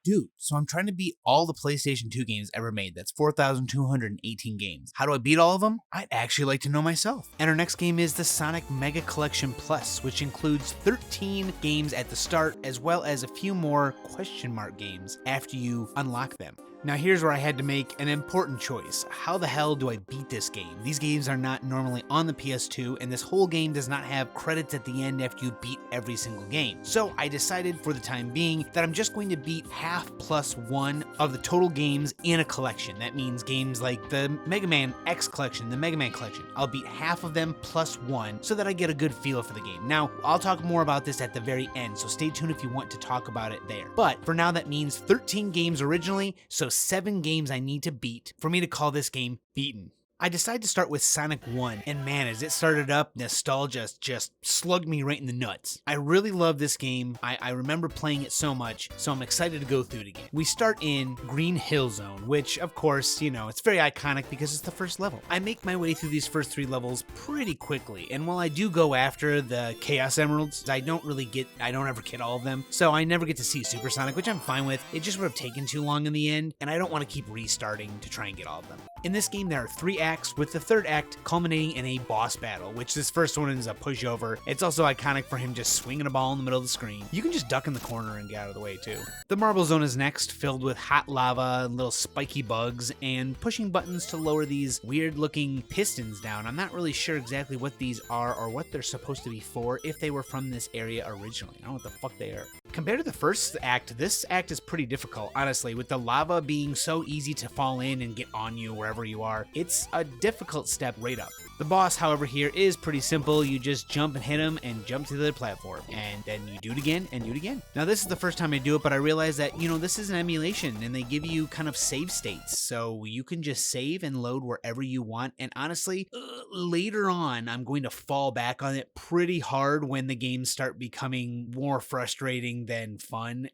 dude, so I'm trying to beat all the PlayStation 2 games ever made. That's 4,218 games. How do I beat all of them? I'd actually like to know myself. And our next game is the Sonic Mega Collection Plus, which includes 13 games at the start, as well as a few more question mark games after you unlock them. Now here's where I had to make an important choice. How the hell do I beat this game? These games are not normally on the PS2, and this whole game does not have credits at the end after you beat every single game. So I decided for the time being that I'm just going to beat half plus one of the total games in a collection. That means games like the Mega Man X collection, the Mega Man collection. I'll beat half of them plus one so that I get a good feel for the game. Now, I'll talk more about this at the very end, so stay tuned if you want to talk about it there. But for now, that means 13 games originally, so 7 games I need to beat for me to call this game beaten. I decided to start with Sonic 1, and man, as it started up, nostalgia just slugged me right in the nuts. I really love this game. I remember playing it so much, so I'm excited to go through it again. We start in Green Hill Zone, which, of course, you know, it's very iconic because it's the first level. I make my way through these first 3 levels pretty quickly, and while I do go after the Chaos Emeralds, I don't ever get all of them, so I never get to see Super Sonic, which I'm fine with. It just would have taken too long in the end, and I don't want to keep restarting to try and get all of them. In this game, there are 3 acts, with the 3rd act culminating in a boss battle, which this first one is a pushover. It's also iconic for him just swinging a ball in the middle of the screen. You can just duck in the corner and get out of the way too. The Marble Zone is next, filled with hot lava and little spiky bugs, and pushing buttons to lower these weird looking pistons down. I'm not really sure exactly what these are or what they're supposed to be for, if they were from this area originally. I don't know what the fuck they are. Compared to the first act, this act is pretty difficult, honestly, with the lava being so easy to fall in and get on you wherever you are. It's a difficult step right up. The boss, however, here is pretty simple. You just jump and hit him and jump to the other platform, and then you do it again and do it again. Now, this is the first time I do it, but I realized that, you know, this is an emulation and they give you kind of save states, so you can just save and load wherever you want. And honestly, later on, I'm going to fall back on it pretty hard when the games start becoming more frustrating than fun.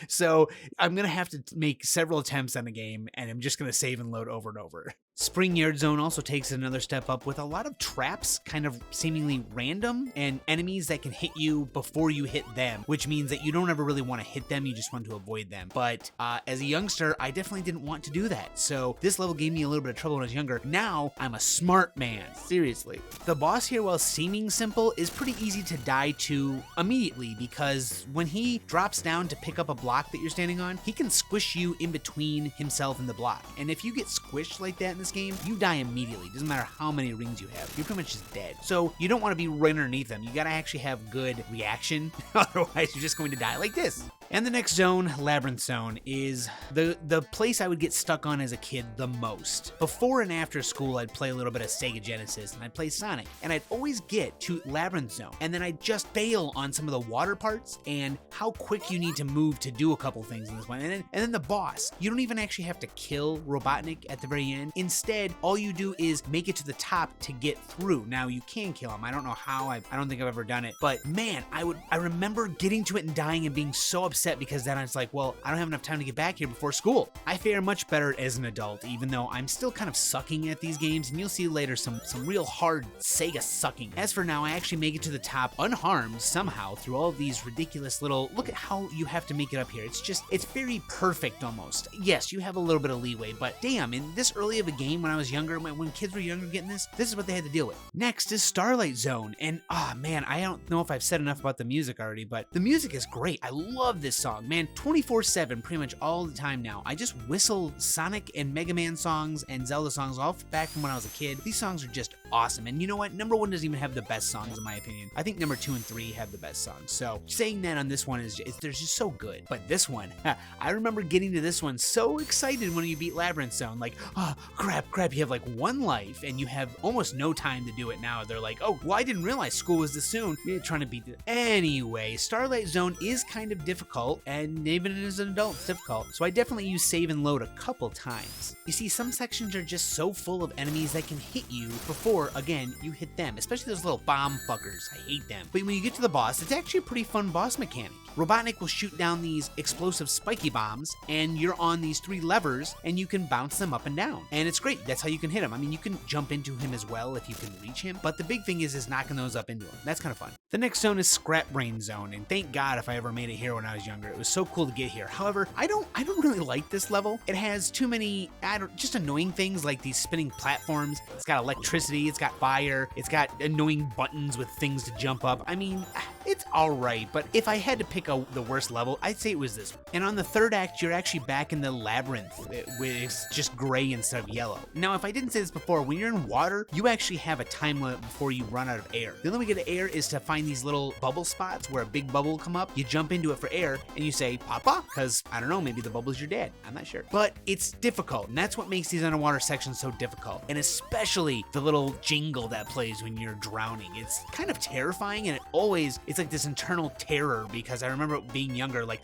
So I'm going to have to make several attempts on the game, and I'm just going to save and load over and over. Spring Yard Zone also takes another step up with a lot of traps, kind of seemingly random, and enemies that can hit you before you hit them, which means that you don't ever really want to hit them, you just want to avoid them. But as a youngster, I definitely didn't want to do that, so this level gave me a little bit of trouble when I was younger. Now, I'm a smart man, seriously. The boss here, while seeming simple, is pretty easy to die to immediately, because when he drops down to pick up a block that you're standing on, he can squish you in between himself and the block. And if you get squished like that in this game, you die immediately. Doesn't matter how many rings you have. You're pretty much just dead. So you don't want to be right underneath them. You gotta actually have good reaction. Otherwise, you're just going to die like this. And the next zone, Labyrinth Zone, is the place I would get stuck on as a kid the most. Before and after school, I'd play a little bit of Sega Genesis, and I'd play Sonic, and I'd always get to Labyrinth Zone, and then I'd just fail on some of the water parts, and how quick you need to move to do a couple things in this one. And then the boss, you don't even actually have to kill Robotnik at the very end. Instead, all you do is make it to the top to get through. Now, you can kill him. I don't know how. I don't think I've ever done it, but man, I remember getting to it and dying and being so upset, because then I was like, well, I don't have enough time to get back here before school. I fare much better as an adult, even though I'm still kind of sucking at these games, and you'll see later some real hard Sega sucking. As for now, I actually make it to the top unharmed somehow through all of these ridiculous little, look at how you have to make it up here. It's very perfect almost. Yes, you have a little bit of leeway, but damn, in this early of a game when I was younger, when kids were younger getting this is what they had to deal with. Next is Starlight Zone, and man, I don't know if I've said enough about the music already, but the music is great. I love this song, man. 24/7, pretty much all the time now. I just whistle Sonic and Mega Man songs and Zelda songs all back from when I was a kid. These songs are just awesome, and you know what? Number 1 doesn't even have the best songs in my opinion. I think number 2 and 3 have the best songs, so saying that on this one they're just so good. But this one, I remember getting to this one so excited when you beat Labyrinth Zone, like, oh, crap, you have like 1 life, and you have almost no time to do it now. They're like, oh, well, I didn't realize school was this soon. You're trying to beat it. Anyway, Starlight Zone is kind of difficult, and even as an adult, it's difficult. So I definitely use save and load a couple times. You see, some sections are just so full of enemies that can hit you before before, again, you hit them, especially those little bomb fuckers. I hate them. But when you get to the boss, it's actually a pretty fun boss mechanic. Robotnik will shoot down these explosive spiky bombs, and you're on these 3 levers, and you can bounce them up and down. And it's great. That's how you can hit him. I mean, you can jump into him as well if you can reach him, but the big thing is knocking those up into him. That's kind of fun. The next zone is Scrap Brain Zone, and thank God if I ever made it here when I was younger. It was so cool to get here. However, I don't really like this level. It has too many, just annoying things like these spinning platforms. It's got electricity, it's got fire, it's got annoying buttons with things to jump up. I mean, it's alright, but if I had to pick the worst level, I'd say it was this one. And on the third act, you're actually back in the Labyrinth, it's just gray instead of yellow. Now, if I didn't say this before, when you're in water, you actually have a time limit before you run out of air. The only way to get air is to find these little bubble spots where a big bubble will come up. You jump into it for air, and you say, Papa, because, I don't know, maybe the bubble's your dad. I'm not sure. But it's difficult, and that's what makes these underwater sections so difficult. And especially the little jingle that plays when you're drowning. It's kind of terrifying, and it's like this internal terror, because I remember being younger, like,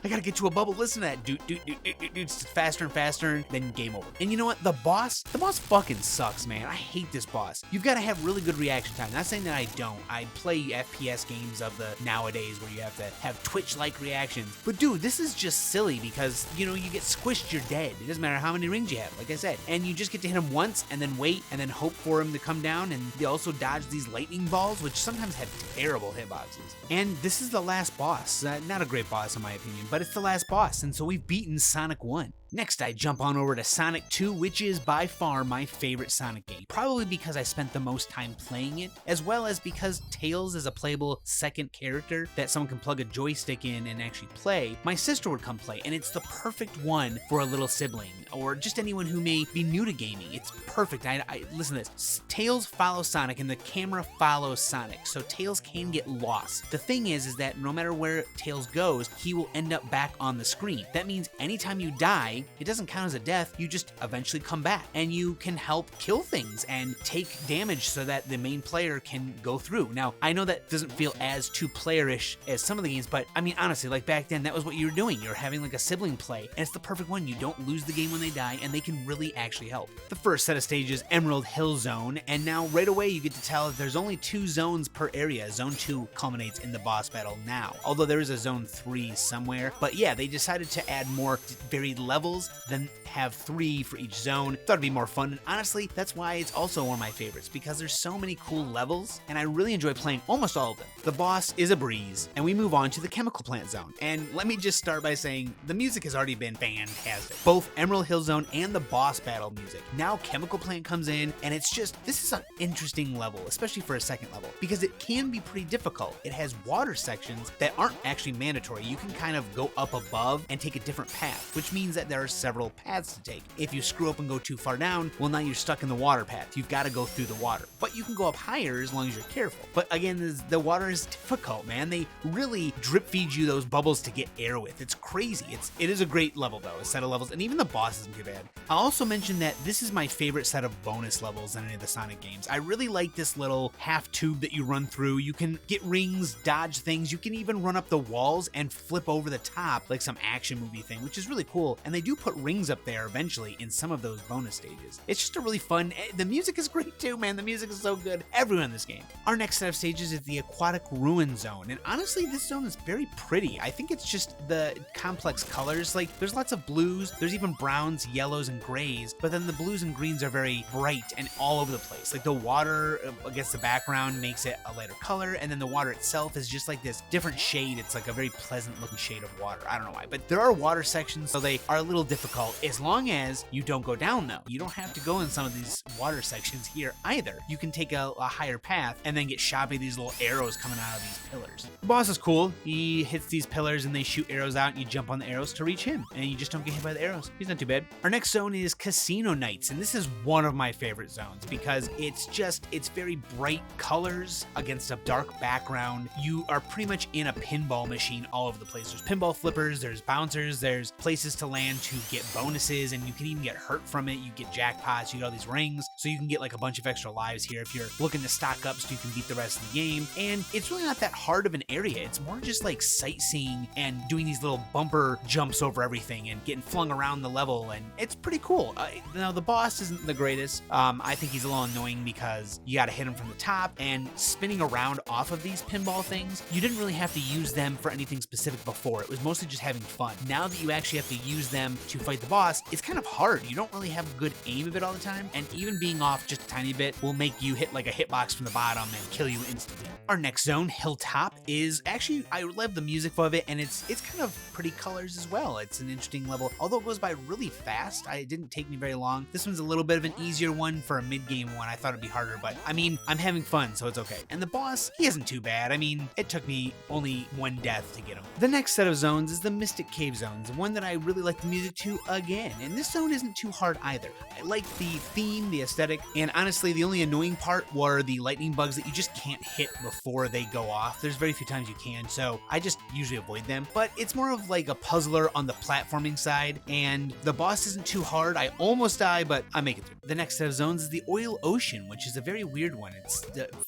I gotta get to a bubble, listen to that, dude, it's faster and faster, then game over. And you know what, the boss fucking sucks, man. I hate this boss. You've got to have really good reaction time. Not saying that I don't. I play FPS games of the nowadays where you have to have Twitch-like reactions, but dude, this is just silly because, you know, you get squished, you're dead. It doesn't matter how many rings you have, like I said, and you just get to hit him once and then wait and then hope for him to come down, and they also dodge these lightning balls, which sometimes have terrible hitboxes. And this is the last boss. Not a great boss in my opinion, but it's the last boss, and so we've beaten Sonic 1. Next, I jump on over to Sonic 2, which is by far my favorite Sonic game. Probably because I spent the most time playing it, as well as because Tails is a playable second character that someone can plug a joystick in and actually play. My sister would come play, and it's the perfect one for a little sibling, or just anyone who may be new to gaming. It's perfect. Listen to this. Tails follows Sonic, and the camera follows Sonic, so Tails can get lost. The thing is that no matter where Tails goes, he will end up back on the screen. That means anytime you die, it doesn't count as a death, you just eventually come back, and you can help kill things and take damage so that the main player can go through. Now, I know that doesn't feel as two-player-ish as some of the games, but I mean, honestly, like back then, that was what you were doing. You're having like a sibling play, and it's the perfect one. You don't lose the game when they die, and they can really actually help. The first set of stages, Emerald Hill Zone, and now right away you get to tell that there's only 2 zones per area. Zone 2 culminates in the boss battle now, although there is a Zone 3 somewhere. But yeah, they decided to add more varied levels, then have 3 for each zone. Thought it'd be more fun, and honestly, that's why it's also one of my favorites, because there's so many cool levels, and I really enjoy playing almost all of them. The boss is a breeze, and we move on to the Chemical Plant Zone. And let me just start by saying, the music has already been fantastic. Both Emerald Hill Zone and the boss battle music. Now Chemical Plant comes in, and this is an interesting level, especially for a second level, because it can be pretty difficult. It has water sections that aren't actually mandatory. You can kind of go up above and take a different path, which means that there are several paths to take. If you screw up and go too far down, well, now you're stuck in the water path. You've got to go through the water, but you can go up higher as long as you're careful. But again, the water is difficult, man. They really drip feed you those bubbles to get air with. It's crazy. It is a great level though, a set of levels, and even the boss isn't too bad. I'll also mention that this is my favorite set of bonus levels in any of the Sonic games. I really like this little half tube that you run through. You can get rings, dodge things. You can even run up the walls and flip over the top like some action movie thing, which is really cool. And they do put rings up there eventually in some of those bonus stages. It's just a really fun, the music is great too, man. The music is so good. Everyone in this game. Our next set of stages is the Aquatic Ruin Zone, and honestly, this zone is very pretty. I think it's just the complex colors. Like, there's lots of blues, there's even browns, yellows, and grays, but then the blues and greens are very bright and all over the place. Like, the water against the background makes it a lighter color, and then the water itself is just like this different shade. It's like a very pleasant looking shade of water. I don't know why, but there are water sections, so they are a little difficult, as long as you don't go down though. You don't have to go in some of these water sections here either. You can take a higher path and then get shot by these little arrows coming out of these pillars. The boss is cool. He hits these pillars and they shoot arrows out, and you jump on the arrows to reach him, and you just don't get hit by the arrows. He's not too bad. Our next zone is Casino Nights, and this is one of my favorite zones because it's very bright colors against a dark background. You are pretty much in a pinball machine all over the place. There's pinball flippers, there's bouncers, there's places to land to get bonuses, and you can even get hurt from it. You get jackpots, you get all these rings, so you can get like a bunch of extra lives here if you're looking to stock up so you can beat the rest of the game. And it's really not that hard of an area. It's more just like sightseeing and doing these little bumper jumps over everything and getting flung around the level, and it's pretty cool. Now the boss isn't the greatest. I think he's a little annoying because you gotta hit him from the top, and spinning around off of these pinball things, you didn't really have to use them for anything specific before. It was mostly just having fun. Now that you actually have to use them to fight the boss, it's kind of hard. You don't really have a good aim of it all the time, and even being off just a tiny bit will make you hit like a hitbox from the bottom and kill you instantly. Our next zone, Hilltop, is actually, I love the music of it, and it's kind of pretty colors as well. It's an interesting level, although it goes by really fast. It didn't take me very long. This one's a little bit of an easier one for a mid-game one. I thought it'd be harder, but I mean, I'm having fun, so it's okay. And the boss, he isn't too bad. I mean, it took me only one death to get him. The next set of zones is the Mystic Cave zones, one that I really like the music to again, and this zone isn't too hard either. I like the theme, the aesthetic, and honestly, the only annoying part were the lightning bugs that you just can't hit before they go off. There's very few times you can, so I just usually avoid them, but it's more of like a puzzler on the platforming side, and the boss isn't too hard. I almost die, but I make it through. The next set of zones is the Oil Ocean, which is a very weird one. It's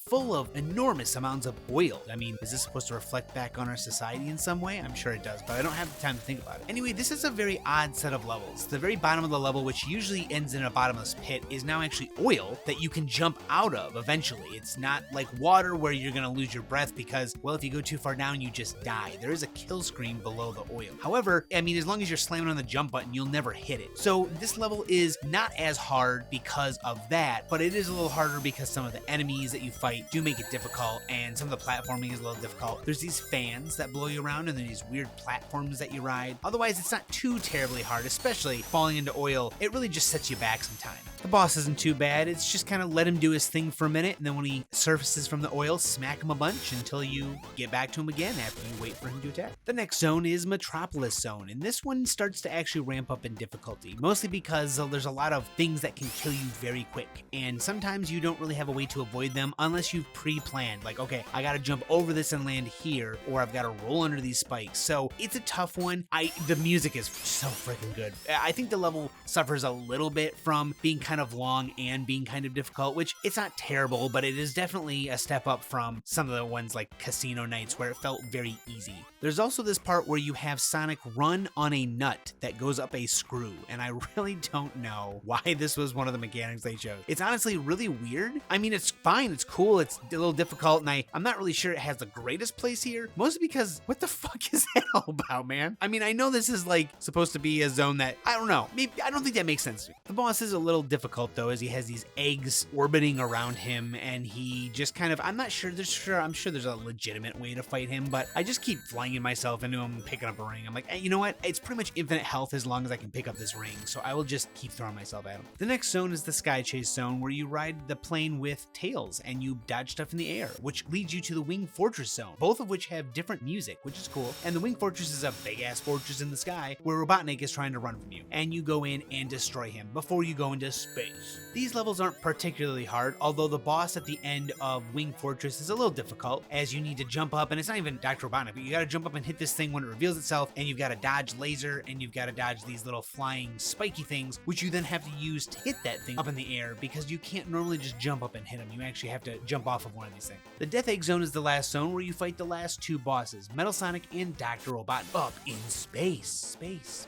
full of enormous amounts of oil. I mean, is this supposed to reflect back on our society in some way? I'm sure it does, but I don't have the time to think about it. Anyway, this is a very odd set of levels. The very bottom of the level, which usually ends in a bottomless pit, is now actually oil that you can jump out of eventually. It's not like water where you're gonna lose your breath because, well, if you go too far down, you just die. There is a kill screen below the oil. However, I mean, as long as you're slamming on the jump button, you'll never hit it. So this level is not as hard because of that, but it is a little harder because some of the enemies that you fight do make it difficult, and some of the platforming is a little difficult. There's these fans that blow you around, and there's these weird platforms that you ride. Otherwise, it's not too terribly hard, especially falling into oil. It really just sets you back some time. The boss isn't too bad. It's just kind of let him do his thing for a minute, and then when he surfaces from the oil, smack him a bunch until you get back to him again after you wait for him to attack. The next zone is Metropolis Zone, and this one starts to actually ramp up in difficulty, mostly because there's a lot of things that can kill you very quick, and sometimes you don't really have a way to avoid them unless you've pre-planned, like, okay, I gotta jump over this and land here, or I've gotta roll under these spikes. So it's a tough one. The music is so freaking good. I think the level suffers a little bit from being kind of long and being kind of difficult, which it's not terrible, but it is definitely a step up from some of the ones like Casino Nights where it felt very easy. There's also this part where you have Sonic run on a nut that goes up a screw, and I really don't know why this was one of the mechanics they chose. It's honestly really weird. I mean, it's fine, it's cool, it's a little difficult, and I'm not really sure it has the greatest place here, mostly because what the fuck is that all about, man? I mean, I know this is like supposed to be a zone that, I don't know, maybe I don't think that makes sense to me. The boss is a little difficult though, as he has these eggs orbiting around him, and he just kind of, I'm sure there's a legitimate way to fight him, but I just keep flinging myself into him and picking up a ring. I'm like, hey, you know what? It's pretty much infinite health as long as I can pick up this ring, so I will just keep throwing myself at him. The next zone is the Sky Chase Zone, where you ride the plane with Tails and you dodge stuff in the air, which leads you to the Wing Fortress Zone, both of which have different music, which is cool. And the Wing Fortress is a big-ass fortress in the sky where Robotnik is trying to run from you, and you go in and destroy him before you go into space. These levels aren't particularly hard, although the boss at the end of Wing Fortress is a little difficult, as you need to jump up, and it's not even Dr. Robotnik, but you gotta jump up and hit this thing when it reveals itself, and you've gotta dodge laser, and you've gotta dodge these little flying spiky things, which you then have to use to hit that thing up in the air, because you can't normally just jump up and hit them. You actually have to jump off of one of these things. The Death Egg Zone is the last zone where you fight the last two bosses, Metal Sonic and Dr. Robotnik, up in space,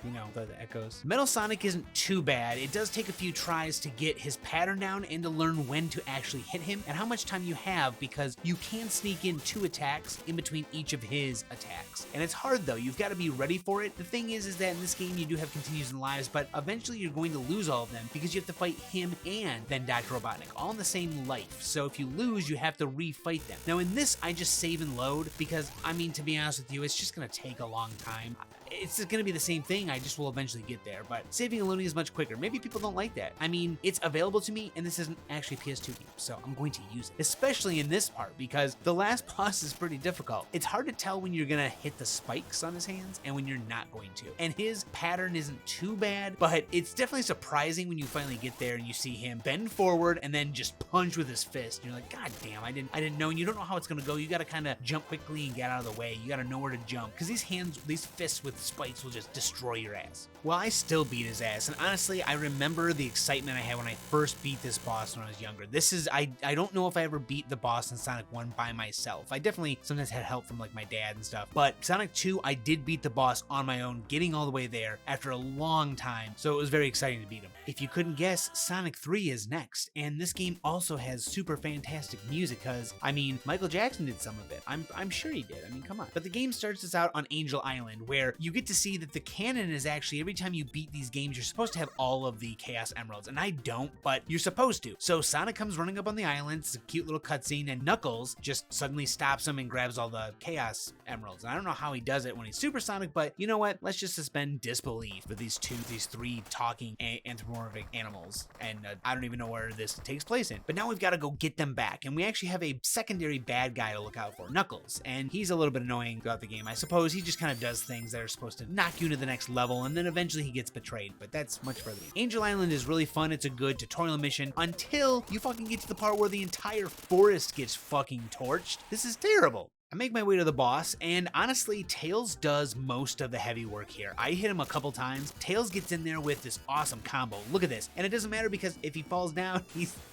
you know, the echoes. Metal Sonic isn't too bad. It does take a few tries to get his pattern down and to learn when to actually hit him and how much time you have, because you can sneak in 2 attacks in between each of his attacks. And it's hard though, you've got to be ready for it. The thing is that in this game you do have continues and lives, but eventually you're going to lose all of them because you have to fight him and then Dr. Robotnik, all in the same life. So if you lose, you have to refight them. Now in this, I just save and load because, I mean, to be honest with you, it's just going to take a long time. It's going to be the same thing, I just will eventually get there, but saving and loading is much quicker. Maybe people don't like that. I mean, it's available to me, and this isn't actually a PS2 game, so I'm going to use it, especially in this part, because the last boss is pretty difficult. It's hard to tell when you're going to hit the spikes on his hands and when you're not going to, and his pattern isn't too bad, but it's definitely surprising when you finally get there and you see him bend forward and then just punch with his fist, and you're like, god damn, I didn't know, and you don't know how it's going to go. You got to kind of jump quickly and get out of the way. You got to know where to jump, because these fists with spikes will just destroy your ass. Well, I still beat his ass, and honestly, I remember the excitement I had when I first beat this boss when I was younger. I don't know if I ever beat the boss in Sonic 1 by myself. I definitely sometimes had help from like my dad and stuff, but Sonic 2, I did beat the boss on my own, getting all the way there after a long time, so it was very exciting to beat him. If you couldn't guess, Sonic 3 is next, and this game also has super fantastic music, because, I mean, Michael Jackson did some of it. I'm sure he did, I mean, come on. But the game starts us out on Angel Island, where you get to see that the canon is actually, every time you beat these games, you're supposed to have all of the Chaos Emeralds, and I don't, but you're supposed to. So Sonic comes running up on the island, it's a cute little cutscene, and Knuckles just suddenly stops him and grabs all the Chaos Emeralds. And I don't know how he does it when he's Super Sonic, but you know what? Let's just suspend disbelief for these three talking anthropomorphic animals, and I don't even know where this takes place in. But now we've got to go get them back, and we actually have a secondary bad guy to look out for, Knuckles, and he's a little bit annoying throughout the game. I suppose he just kind of does things that are supposed to knock you to the next level, and then eventually he gets betrayed, but that's much further. Angel Island is really fun. It's a good tutorial mission until you fucking get to the part where the entire forest gets fucking torched. This is terrible. I make my way to the boss, and honestly, Tails does most of the heavy work here. I hit him a couple times. Tails gets in there with this awesome combo. Look at this. And it doesn't matter, because if he falls down,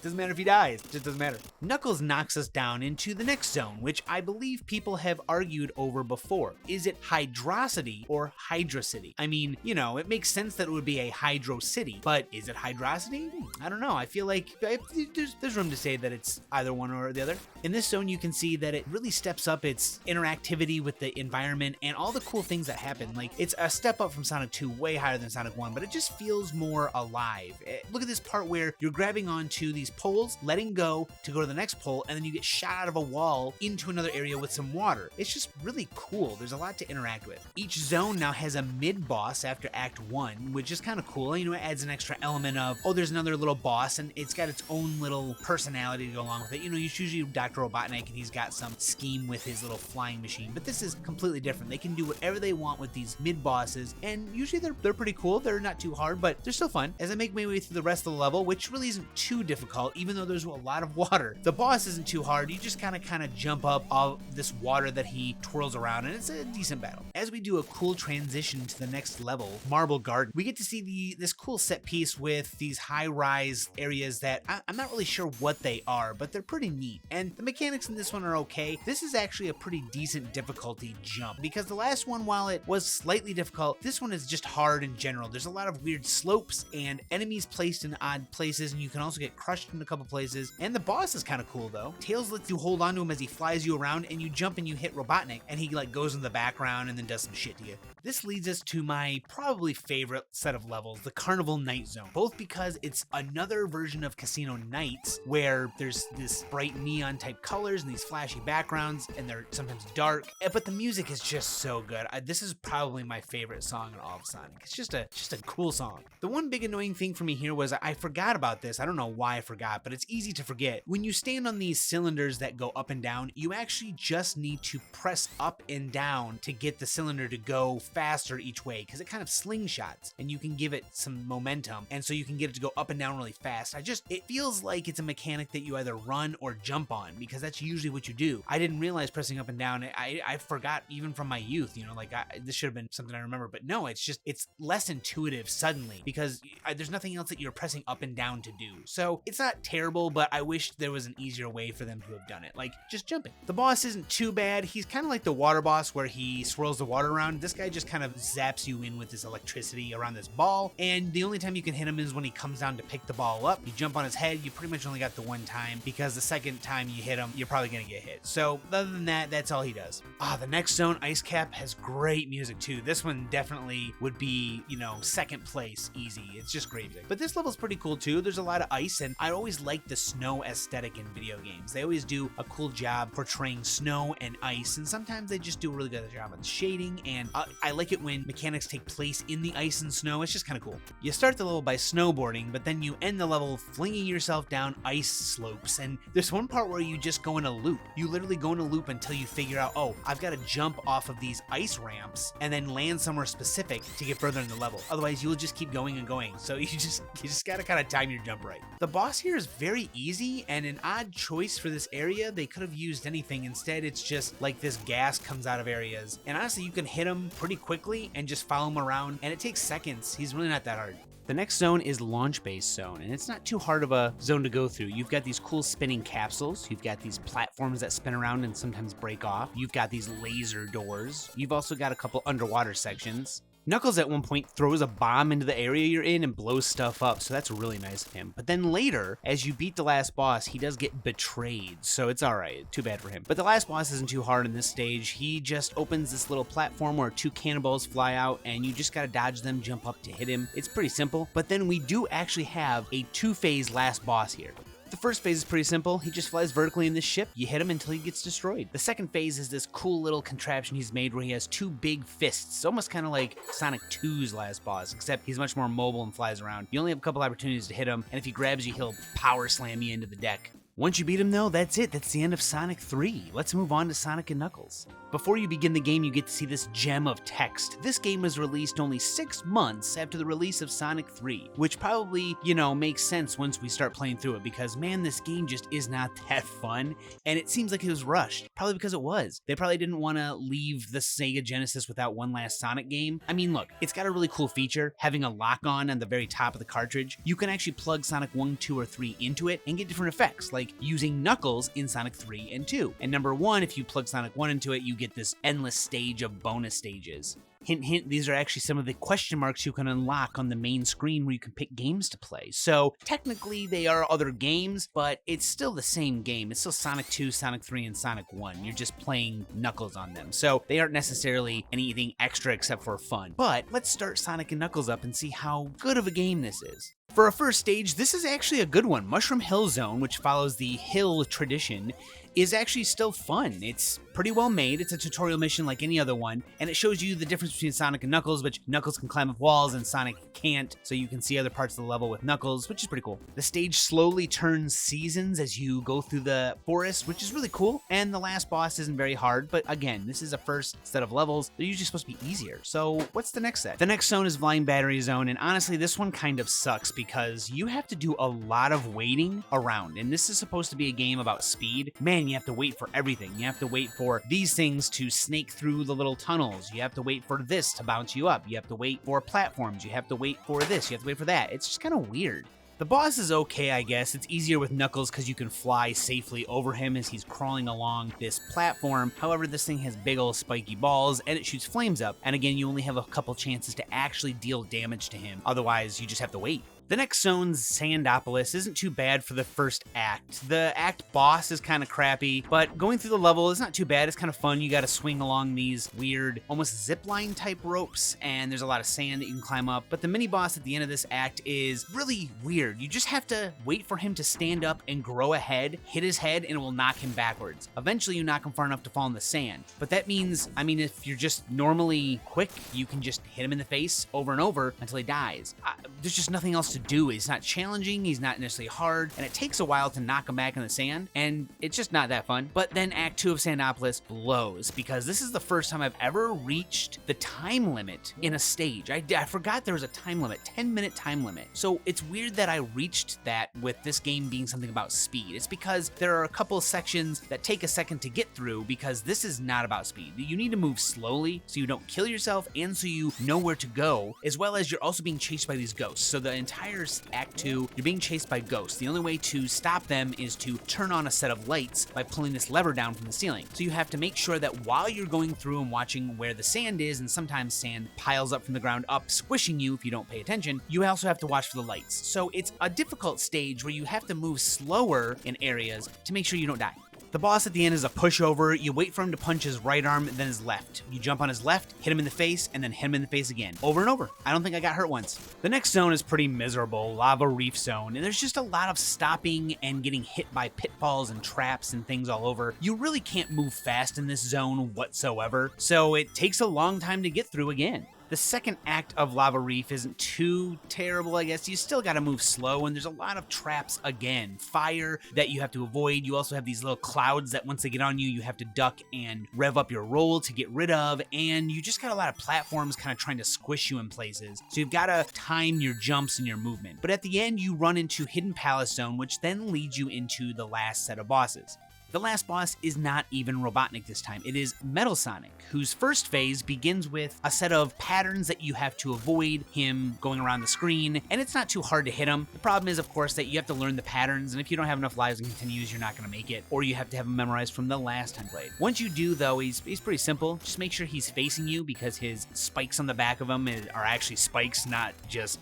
doesn't matter if he dies. It just doesn't matter. Knuckles knocks us down into the next zone, which I believe people have argued over before. Is it Hydrocity or Hydrocity? I mean, you know, it makes sense that it would be a Hydro City, but is it Hydrocity? I don't know. I feel like there's room to say that it's either one or the other. In this zone, you can see that it really steps up its interactivity with the environment and all the cool things that happen. Like, it's a step up from Sonic 2, way higher than Sonic 1, but it just feels more alive. Look at this part where you're grabbing onto these poles, letting go to go to the next pole, and then you get shot out of a wall into another area with some water. It's just really cool. There's a lot to interact with. Each zone now has a mid-boss after Act 1, which is kind of cool. You know, it adds an extra element of, oh, there's another little boss, and it's got its own little personality to go along with it. You know, it's usually Dr. Robotnik, and he's got some scheme with his little flying machine, but this is completely different. They can do whatever they want with these mid-bosses, and usually they're pretty cool. They're not too hard, but they're still fun. As I make my way through the rest of the level, which really isn't too difficult, even though there's a lot of water. The boss isn't too hard. You just kind of jump up all this water that he twirls around, and it's a decent battle. As we do a cool transition to the next level, Marble Garden, we get to see this cool set piece with these high-rise areas that I'm not really sure what they are, but they're pretty neat. And the mechanics in this one are okay. This is actually a pretty decent difficulty jump, because the last one, while it was slightly difficult, this one is just hard in general. There's a lot of weird slopes and enemies placed in odd places, and you can also get crushed in a couple places. And the boss is kind of cool though. Tails lets you hold on to him as he flies you around, and you jump and you hit Robotnik, and he like goes in the background and then does some shit to you. This leads us to my probably favorite set of levels, the Carnival Night Zone, both because it's another version of Casino Nights where there's this bright neon type colors and these flashy backgrounds, and they're sometimes dark, but the music is just so good. This is probably my favorite song in all of Sonic. It's just a cool song. The one big annoying thing for me here was I forgot about this. I don't know why I forgot, but it's easy to forget. When you stand on these cylinders that go up and down, you actually just need to press up and down to get the cylinder to go faster each way, because it kind of slingshots and you can give it some momentum, and so you can get it to go up and down really fast. It feels like it's a mechanic that you either run or jump on, because that's usually what you do. I didn't realize pressing up and down. I forgot even from my youth, you know, like this should have been something I remember, but no, it's less intuitive suddenly, because there's nothing else that you're pressing up and down to do. So it's not terrible, but I wish there was an easier way for them to have done it, like just jumping. The boss isn't too bad. He's kind of like the water boss where he swirls the water around. This guy just kind of zaps you in with this electricity around this ball, and the only time you can hit him is when he comes down to pick the ball up. You jump on his head, you pretty much only got the one time, because the second time you hit him, you're probably gonna get hit. So other than that, that's all he does. The next zone, Ice Cap, has great music too. This one definitely would be, you know, second place easy. It's just great music. But this level's pretty cool too. There's a lot of ice, and I always like the snow aesthetic in video games. They always do a cool job portraying snow and ice, and sometimes they just do a really good job on shading, and I like it when mechanics take place in the ice and snow. It's just kind of cool. You start the level by snowboarding, but then you end the level flinging yourself down ice slopes, and there's one part where you just go in a loop. You literally go in a loop until you figure out, oh, I've got to jump off of these ice ramps and then land somewhere specific to get further in the level. Otherwise, you'll just keep going and going. So you just gotta kind of time your jump right. The boss here is very easy, and an odd choice for this area. They could have used anything. Instead, it's just like this gas comes out of areas, and honestly, you can hit him pretty quickly and just follow him around, and it takes seconds. He's really not that hard. The next zone is Launch Base Zone, and it's not too hard of a zone to go through. You've got these cool spinning capsules, you've got these platforms that spin around and sometimes break off, you've got these laser doors, you've also got a couple underwater sections. Knuckles at one point throws a bomb into the area you're in and blows stuff up, so that's really nice of him. But then later, as you beat the last boss, he does get betrayed, so it's alright, too bad for him. But the last boss isn't too hard in this stage. He just opens this little platform where 2 cannonballs fly out, and you just gotta dodge them, jump up to hit him. It's pretty simple, but then we do actually have a 2-phase last boss here. The first phase is pretty simple. He just flies vertically in this ship. You hit him until he gets destroyed. The second phase is this cool little contraption he's made where he has 2 big fists, almost kind of like Sonic 2's last boss, except he's much more mobile and flies around. You only have a couple opportunities to hit him, and if he grabs you, he'll power slam you into the deck. Once you beat him though, that's it. That's the end of Sonic 3. Let's move on to Sonic and Knuckles. Before you begin the game, you get to see this gem of text. This game was released only 6 months after the release of Sonic 3, which probably, makes sense once we start playing through it because, man, this game just is not that fun, and it seems like it was rushed. Probably because it was. They probably didn't want to leave the Sega Genesis without one last Sonic game. I mean, look, it's got a really cool feature, having a lock-on the very top of the cartridge. You can actually plug Sonic 1, 2, or 3 into it and get different effects, like using Knuckles in Sonic 3 and 2. And number 1, if you plug Sonic 1 into it, you get this endless stage of bonus stages. Hint, hint, these are actually some of the question marks you can unlock on the main screen where you can pick games to play. So technically they are other games, but it's still the same game. It's still Sonic 2, Sonic 3, and Sonic 1. You're just playing Knuckles on them. So they aren't necessarily anything extra except for fun. But let's start Sonic and Knuckles up and see how good of a game this is. For a first stage, this is actually a good one. Mushroom Hill Zone, which follows the hill tradition, is actually still fun. It's pretty well made. It's a tutorial mission like any other one, and it shows you the difference between Sonic and Knuckles, which Knuckles can climb up walls and Sonic can't, so you can see other parts of the level with Knuckles, which is pretty cool. The stage slowly turns seasons as you go through the forest, which is really cool, and the last boss isn't very hard, but again, this is a first set of levels. They're usually supposed to be easier. So what's the next set? The next zone is Flying Battery Zone, and honestly, this one kind of sucks because you have to do a lot of waiting around, and this is supposed to be a game about speed. Man, you have to wait for everything. You have to wait for these things to snake through the little tunnels. You have to wait for this to bounce you up. You have to wait for platforms. You have to wait for this. You have to wait for that. It's just kind of weird. The boss is okay, I guess. It's easier with Knuckles because you can fly safely over him as he's crawling along this platform. However, this thing has big ol' spiky balls and it shoots flames up. And again, you only have a couple chances to actually deal damage to him. Otherwise, you just have to wait. The next zone's Sandopolis isn't too bad for the first act. The act boss is kind of crappy, but going through the level is not too bad. It's kind of fun. You got to swing along these weird, almost zipline type ropes, and there's a lot of sand that you can climb up. But the mini boss at the end of this act is really weird. You just have to wait for him to stand up and grow a head, hit his head, and it will knock him backwards. Eventually, you knock him far enough to fall in the sand. But that means, if you're just normally quick, you can just hit him in the face over and over until he dies. There's just nothing else to do. He's not challenging, he's not necessarily hard, and it takes a while to knock him back in the sand, and it's just not that fun. But then Act 2 of Sandopolis blows, because this is the first time I've ever reached the time limit in a stage. I forgot there was a time limit, 10-minute time limit. So it's weird that I reached that with this game being something about speed. It's because there are a couple of sections that take a second to get through, because this is not about speed. You need to move slowly so you don't kill yourself, and so you know where to go, as well as you're also being chased by these ghosts. So the entire Act 2, you're being chased by ghosts. The only way to stop them is to turn on a set of lights by pulling this lever down from the ceiling. So you have to make sure that while you're going through and watching where the sand is, and sometimes sand piles up from the ground up, squishing you if you don't pay attention, you also have to watch for the lights. So it's a difficult stage where you have to move slower in areas to make sure you don't die. The boss at the end is a pushover. You wait for him to punch his right arm, then his left. You jump on his left, hit him in the face, and then hit him in the face again. Over and over. I don't think I got hurt once. The next zone is pretty miserable, Lava Reef Zone, and there's just a lot of stopping and getting hit by pitfalls and traps and things all over. You really can't move fast in this zone whatsoever, so it takes a long time to get through again. The second act of Lava Reef isn't too terrible, I guess. You still gotta move slow, and there's a lot of traps again. Fire that you have to avoid. You also have these little clouds that once they get on you, you have to duck and rev up your roll to get rid of, and you just got a lot of platforms kind of trying to squish you in places. So you've gotta time your jumps and your movement. But at the end, you run into Hidden Palace Zone, which then leads you into the last set of bosses. The last boss is not even Robotnik this time. It is Metal Sonic, whose first phase begins with a set of patterns that you have to avoid him going around the screen, and it's not too hard to hit him. The problem is, of course, that you have to learn the patterns, and if you don't have enough lives and continues, you're not going to make it, or you have to have them memorized from the last time played. Once you do, though, he's pretty simple. Just make sure he's facing you, because his spikes on the back of him are actually spikes, not just,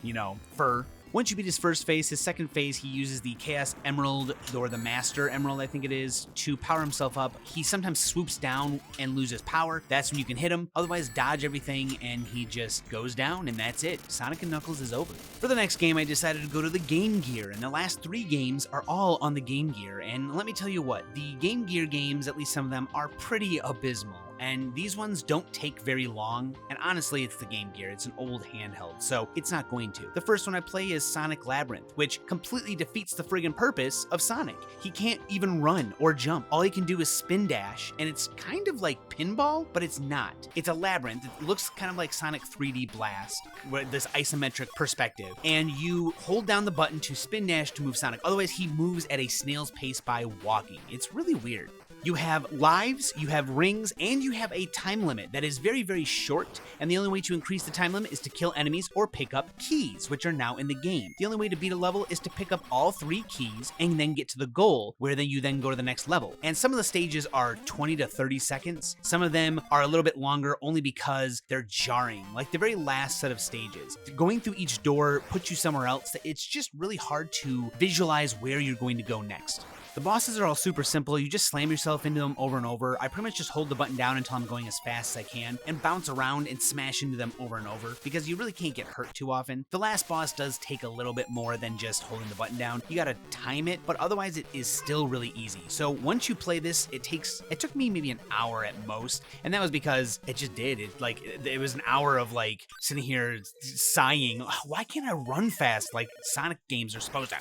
fur. Once you beat his first phase, his second phase, he uses the Chaos Emerald, or the Master Emerald, I think it is, to power himself up. He sometimes swoops down and loses power. That's when you can hit him. Otherwise, dodge everything, and he just goes down, and that's it. Sonic & Knuckles is over. For the next game, I decided to go to the Game Gear, and the last 3 games are all on the Game Gear. And let me tell you what, the Game Gear games, at least some of them, are pretty abysmal. And these ones don't take very long, and honestly, it's the Game Gear. It's an old handheld, so it's not going to. The first one I play is Sonic Labyrinth, which completely defeats the friggin' purpose of Sonic. He can't even run or jump. All he can do is spin dash, and it's kind of like pinball, but it's not. It's a labyrinth. It looks kind of like Sonic 3D Blast, with this isometric perspective, and you hold down the button to spin dash to move Sonic. Otherwise, he moves at a snail's pace by walking. It's really weird. You have lives, you have rings, and you have a time limit that is very, very short, and the only way to increase the time limit is to kill enemies or pick up keys, which are now in the game. The only way to beat a level is to pick up all 3 keys and then get to the goal, where then you go to the next level. And some of the stages are 20 to 30 seconds. Some of them are a little bit longer only because they're jarring, like the very last set of stages. Going through each door puts you somewhere else that it's just really hard to visualize where you're going to go next. The bosses are all super simple. You just slam yourself into them over and over. I pretty much just hold the button down until I'm going as fast as I can and bounce around and smash into them over and over, because you really can't get hurt too often. The last boss does take a little bit more than just holding the button down. You gotta time it, but otherwise it is still really easy. So once you play this, it took me maybe an hour at most, and that was because it just did. It was an hour of sitting here sighing, why can't I run fast like Sonic games are supposed to?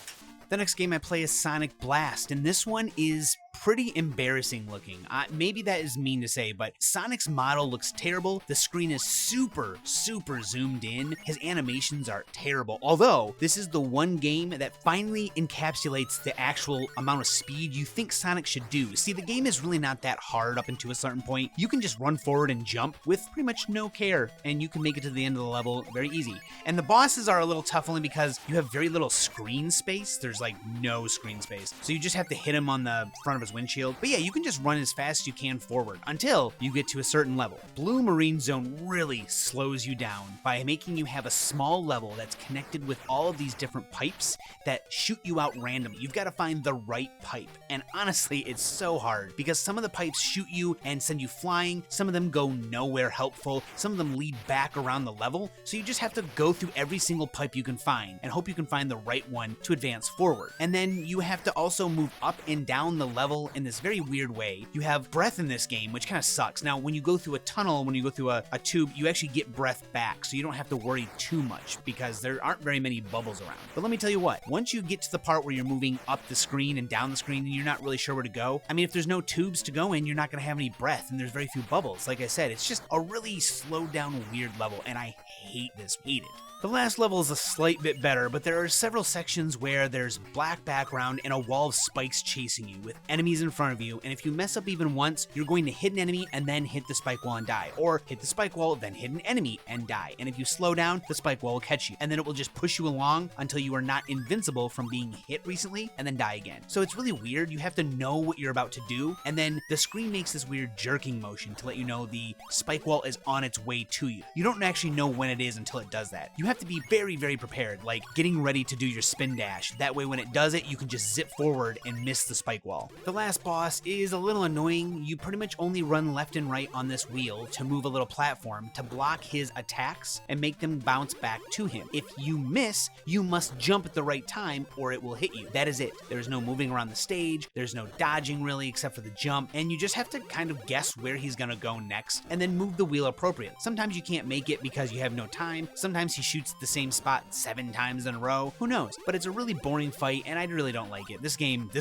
The next game I play is Sonic Blast, and this one is pretty embarrassing looking. Maybe that is mean to say, but Sonic's model looks terrible. The screen is super, super zoomed in. His animations are terrible. Although, this is the one game that finally encapsulates the actual amount of speed you think Sonic should do. See, the game is really not that hard up until a certain point. You can just run forward and jump with pretty much no care, and you can make it to the end of the level very easy. And the bosses are a little tough only because you have very little screen space. There's no screen space. So you just have to hit him on the front of his windshield. But yeah, you can just run as fast as you can forward until you get to a certain level. Blue Marine Zone really slows you down by making you have a small level that's connected with all of these different pipes that shoot you out randomly. You've got to find the right pipe. And honestly, it's so hard because some of the pipes shoot you and send you flying. Some of them go nowhere helpful. Some of them lead back around the level. So you just have to go through every single pipe you can find and hope you can find the right one to advance forward. And then you have to also move up and down the level in this very weird way. You have breath in this game, which kind of sucks. Now, when you go through a tunnel, when you go through a tube, you actually get breath back, so you don't have to worry too much because there aren't very many bubbles around. But let me tell you what, once you get to the part where you're moving up the screen and down the screen and you're not really sure where to go, I mean, if there's no tubes to go in, you're not going to have any breath and there's very few bubbles. Like I said, it's just a really slowed down weird level, and I hate this. Hate it. The last level is a slight bit better, but there are several sections where there's black background and a wall of spikes chasing you with enemies in front of you, and if you mess up even once, you're going to hit an enemy and then hit the spike wall and die, or hit the spike wall, then hit an enemy and die, and if you slow down, the spike wall will catch you, and then it will just push you along until you are not invincible from being hit recently, and then die again. So it's really weird. You have to know what you're about to do, and then the screen makes this weird jerking motion to let you know the spike wall is on its way to you. You don't actually know when it is until it does that. You have to be very, very prepared, like getting ready to do your spin dash. That way when it does it, you can just zip forward and miss the spike wall. The last boss is a little annoying. You pretty much only run left and right on this wheel to move a little platform to block his attacks and make them bounce back to him. If you miss, you must jump at the right time or it will hit you. That is it. There's no moving around the stage. There's no dodging really except for the jump, and you just have to kind of guess where he's gonna go next and then move the wheel appropriately. Sometimes you can't make it because you have no time. Sometimes he shoots the same spot 7 times in a row. Who knows? But it's a really boring fight, and I really don't like it. This game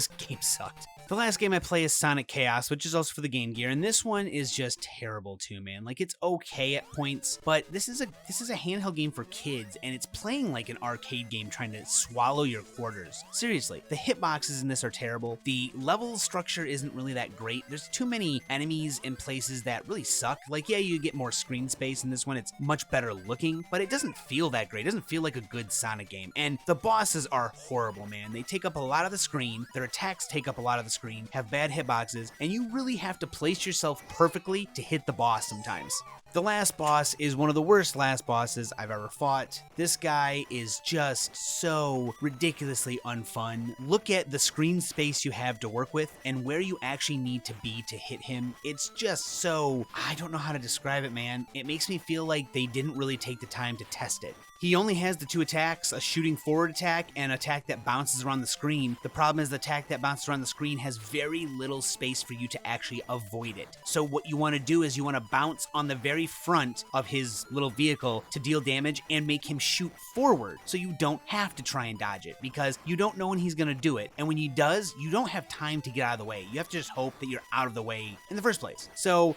sucked. The last game I play is Sonic Chaos, which is also for the Game Gear, and this one is just terrible too, man. Like, it's okay at points, but this is a handheld game for kids, and it's playing like an arcade game trying to swallow your quarters. Seriously, the hitboxes in this are terrible. The level structure isn't really that great. There's too many enemies in places that really suck. Like, yeah, you get more screen space in this one. It's much better looking, but it doesn't feel that great. It doesn't feel like a good Sonic game. And the bosses are horrible, man. They take up a lot of the screen. Their attacks take up a lot of the screen, have bad hitboxes, and you really have to place yourself perfectly to hit the boss sometimes. The last boss is one of the worst last bosses I've ever fought. This guy is just so ridiculously unfun. Look at the screen space you have to work with and where you actually need to be to hit him. It's just so, I don't know how to describe it, man. It makes me feel like they didn't really take the time to test it. He only has the two attacks, a shooting forward attack and an attack that bounces around the screen. The problem is the attack that bounces around the screen has very little space for you to actually avoid it. So what you want to do is you want to bounce on the very front of his little vehicle to deal damage and make him shoot forward so you don't have to try and dodge it, because you don't know when he's going to do it. And when he does, you don't have time to get out of the way. You have to just hope that you're out of the way in the first place. So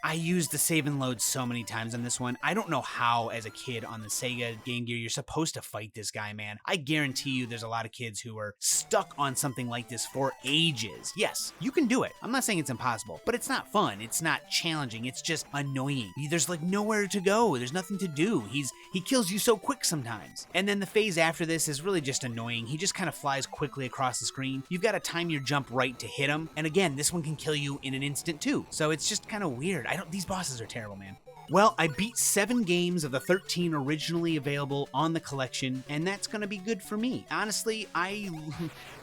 I used the save and load so many times on this one. I don't know how as a kid on the Sega Game Gear you're supposed to fight this guy, man. I guarantee you there's a lot of kids who are stuck on something like this for ages. Yes, you can do it. I'm not saying it's impossible, but it's not fun. It's not challenging. It's just annoying. There's like nowhere to go. There's nothing to do. He kills you so quick sometimes. And then the phase after this is really just annoying. He just kind of flies quickly across the screen. You've got to time your jump right to hit him. And again, this one can kill you in an instant too. So it's just kind of weird. These bosses are terrible, man. Well, I beat 7 games of the 13 originally available on the collection, and that's going to be good for me. Honestly, I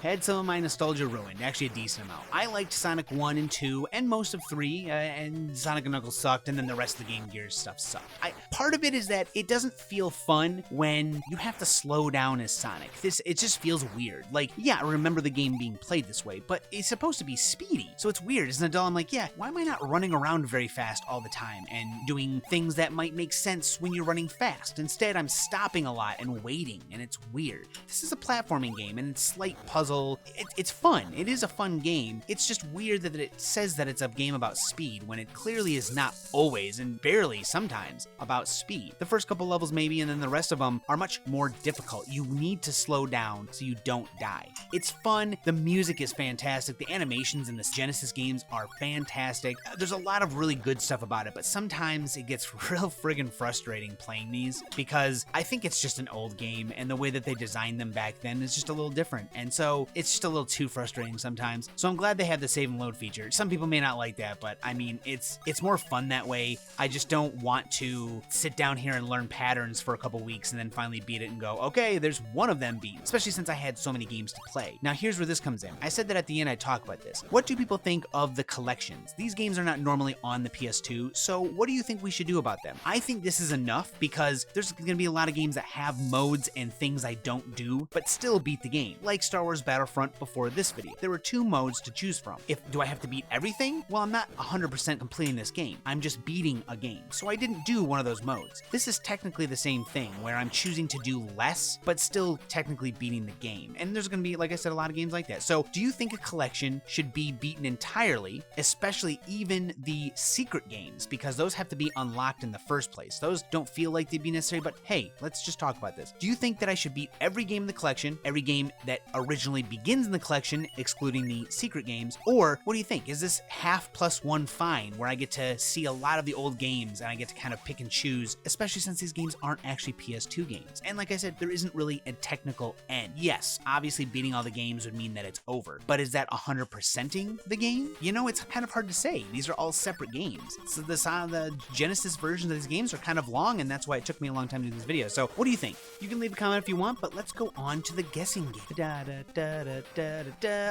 had some of my nostalgia ruined, actually a decent amount. I liked Sonic 1 and 2, and most of 3, and Sonic & Knuckles sucked, and then the rest of the Game Gear stuff sucked. Part of it is that it doesn't feel fun when you have to slow down as Sonic. It just feels weird. Like, yeah, I remember the game being played this way, but it's supposed to be speedy, so it's weird. As an adult, I'm like, yeah, why am I not running around very fast all the time and doing things that might make sense when you're running fast? Instead, I'm stopping a lot and waiting, and it's weird. This is a platforming game, and it's slight puzzle. It's fun. It is a fun game. It's just weird that it says that it's a game about speed when it clearly is not always, and barely sometimes, about speed. The first couple levels maybe, and then the rest of them are much more difficult. You need to slow down so you don't die. It's fun. The music is fantastic. The animations in the Genesis games are fantastic. There's a lot of really good stuff about it, but sometimes it gets real friggin' frustrating playing these, because I think it's just an old game, and the way that they designed them back then is just a little different, and so it's just a little too frustrating sometimes. So I'm glad they have the save and load feature. Some people may not like that, but I mean, it's more fun that way. I just don't want to sit down here and learn patterns for a couple weeks and then finally beat it and go, okay, there's one of them beat, especially since I had so many games to play. Now here's where this comes in. I said that at the end I'd talk about this. What do people think of the collections? These games are not normally on the PS2, so what do you think we should do about them? I think this is enough, because there's going to be a lot of games that have modes and things I don't do, but still beat the game, like Star Wars Battlefront before this video. There were 2 modes to choose from. Do I have to beat everything? Well, I'm not 100% completing this game. I'm just beating a game, so I didn't do one of those modes. This is technically the same thing, where I'm choosing to do less, but still technically beating the game. And there's going to be, like I said, a lot of games like that. So do you think a collection should be beaten entirely, especially even the secret games, because those have to be unlocked in the first place? Those don't feel like they'd be necessary, but hey, let's just talk about this. Do you think that I should beat every game in the collection, every game that originally begins in the collection, excluding the secret games? Or what do you think? Is this half plus one fine, where I get to see a lot of the old games and I get to kind of pick and choose, especially since these games aren't actually PS2 games? And like I said, there isn't really a technical end. Yes, obviously beating all the games would mean that it's over, but is that 100%ing the game? You know, it's kind of hard to say. These are all separate games. So the Genesis versions of these games are kind of long, and that's why it took me a long time to do this video. So what do you think? You can leave a comment if you want, but let's go on to the guessing game.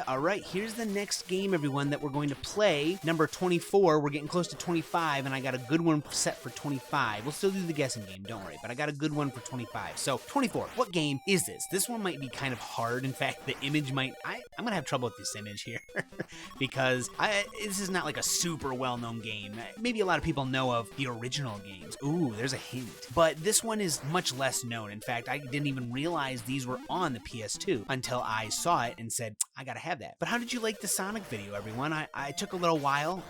All right, here's the next game, everyone, that we're going to play. Number 24. We're getting close to 25, and I got a good one set for 25. We'll still do the guessing game, don't worry, but I got a good one for 25. So 24, what game is this? This one might be kind of hard. In fact, the image I'm gonna have trouble with this image here because this is not like a super well-known game. Maybe a lot of people know of the the original games. Ooh, there's a hint. But this one is much less known. In fact, I didn't even realize these were on the PS2 until I saw it and said, I gotta have that. But how did you like the Sonic video, everyone? I took a little while.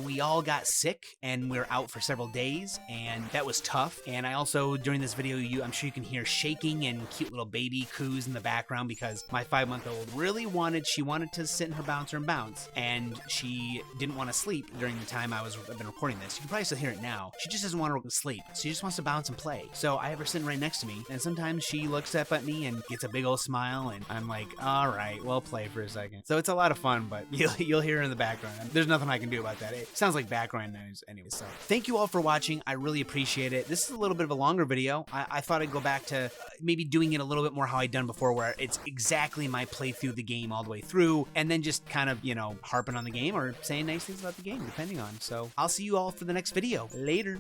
We all got sick and we were out for several days, and that was tough. And I also, during this video, I'm sure you can hear shaking and cute little baby coos in the background because my 5-month-old really wanted to sit in her bouncer and bounce, and she didn't want to sleep during the time I've been recording this. You can probably still hear it now. She just doesn't want to sleep. She just wants to bounce and play. So I have her sitting right next to me, and sometimes she looks up at me and gets a big old smile, and I'm like, all right, well, play for a second. So it's a lot of fun, but you'll hear her in the background. There's nothing I can do about that. It sounds like background noise anyway. So thank you all for watching. I really appreciate it. This is a little bit of a longer video. I thought I'd go back to maybe doing it a little bit more how I'd done before, where it's exactly my playthrough of the game all the way through, and then just kind of, harping on the game or saying nice things about the game, depending on. So I'll see you all for the next video. Later.